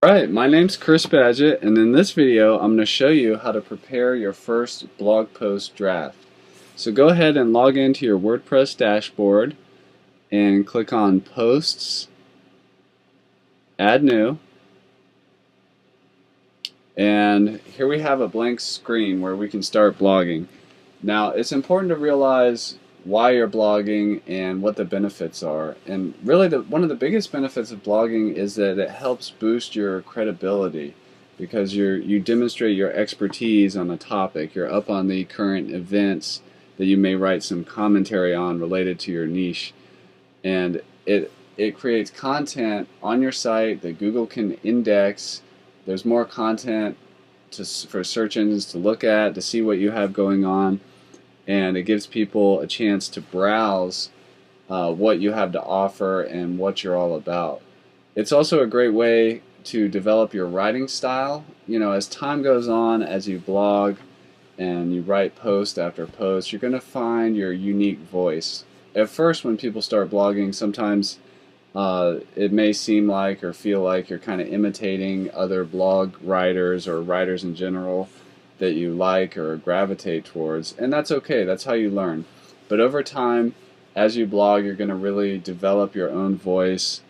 Alright, my name's Chris Badgett, and in this video I'm going to show you how to prepare your first blog post draft. So go ahead and log into your WordPress dashboard and click on Posts, Add New, and here we have a blank screen where we can start blogging. Now it's important to realize why you're blogging and what the benefits are. And really one of the biggest benefits of blogging is that it helps boost your credibility because you demonstrate your expertise on a topic. You're up on the current events that you may write some commentary on related to your niche. And it creates content on your site that Google can index. There's more content for search engines to look at, to see what you have going on. And it gives people a chance to browse what you have to offer and what you're all about. It's also a great way to develop your writing style. You know, as time goes on, as you blog and you write post after post, you're going to find your unique voice. At first, when people start blogging, sometimes it may seem like or feel like you're kind of imitating other blog writers or writers in general that you like or gravitate towards, and that's okay. That's how you learn. But over time, as you blog, you're going to really develop your own voice,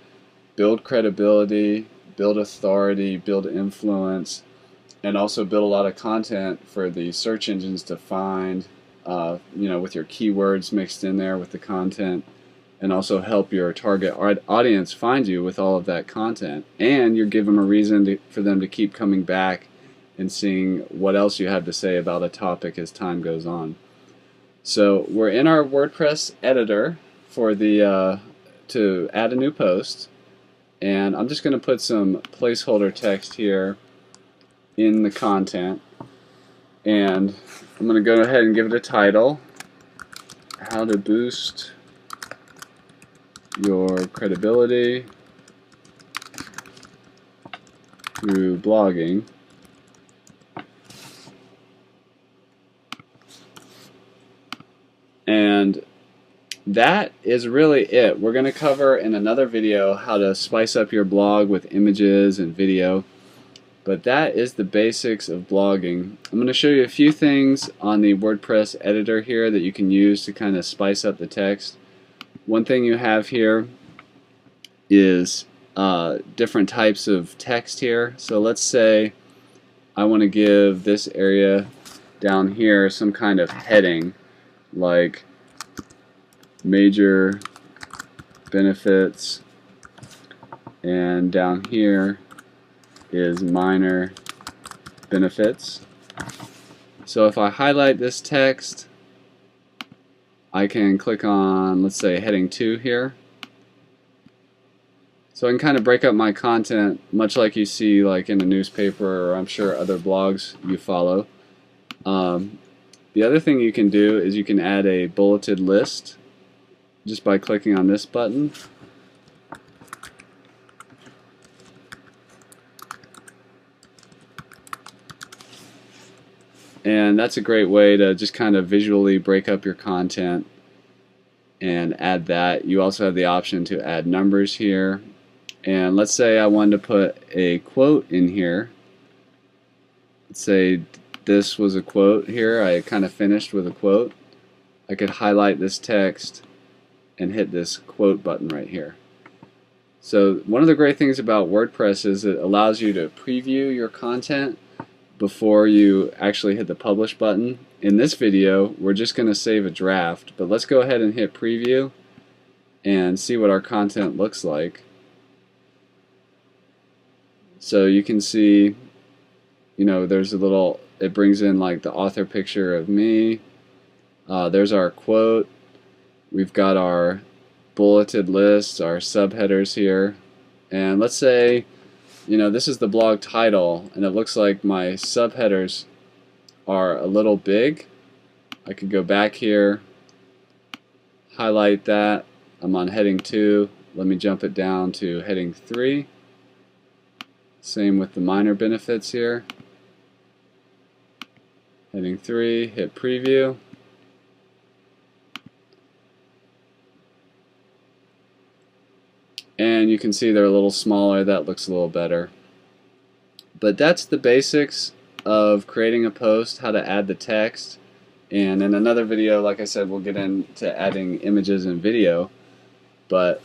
build credibility, build authority, build influence, and also build a lot of content for the search engines to find, with your keywords mixed in there with the content, and also help your target audience find you with all of that content. And you give them a reason for them to keep coming back and seeing what else you have to say about a topic as time goes on. So we're in our WordPress editor for the to add a new post, and I'm just going to put some placeholder text here in the content, and I'm going to go ahead and give it a title: How to Boost Your Credibility Through Blogging. And that is really it. We're going to cover in another video how to spice up your blog with images and video. But that is the basics of blogging. I'm going to show you a few things on the WordPress editor here that you can use to kind of spice up the text. One thing you have here is different types of text here. So let's say I want to give this area down here some kind of heading, like major benefits, and down here is minor benefits. So if I highlight this text, I can click on, let's say, heading 2 here. So I can kind of break up my content much like you see like in a newspaper, or I'm sure other blogs you follow. The other thing you can do is you can add a bulleted list just by clicking on this button. And that's a great way to just kind of visually break up your content and add that. You also have the option to add numbers here. And let's say I wanted to put a quote in here. Let's say this was a quote here. I kind of finished with a quote. I could highlight this text and hit this quote button right here. So one of the great things about WordPress is it allows you to preview your content before you actually hit the publish button. In this video, we're just going to save a draft, but let's go ahead and hit preview and see what our content looks like. So you can see, there's a little, it brings in like the author picture of me. There's our quote. We've got our bulleted lists, our subheaders here. And let's say, this is the blog title, and it looks like my subheaders are a little big. I could go back here, highlight that. I'm on heading 2. Let me jump it down to heading 3. Same with the minor benefits here. Heading 3, hit preview. And you can see they're a little smaller. That looks a little better. But that's the basics of creating a post, how to add the text. And in another video, like I said, we'll get into adding images and video. But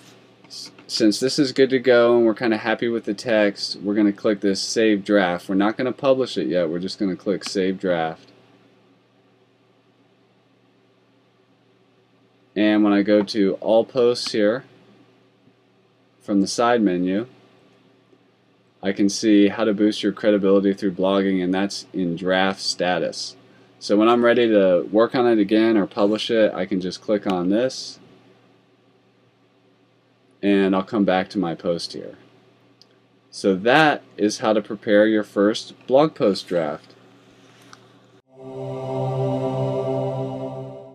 since this is good to go and we're kind of happy with the text, we're going to click this Save Draft. We're not going to publish it yet. We're just going to click Save Draft. And when I go to All Posts here, from the side menu, I can see how to boost your credibility through blogging, and that's in draft status. So when I'm ready to work on it again or publish it, I can just click on this and I'll come back to my post here. So that is how to prepare your first blog post draft.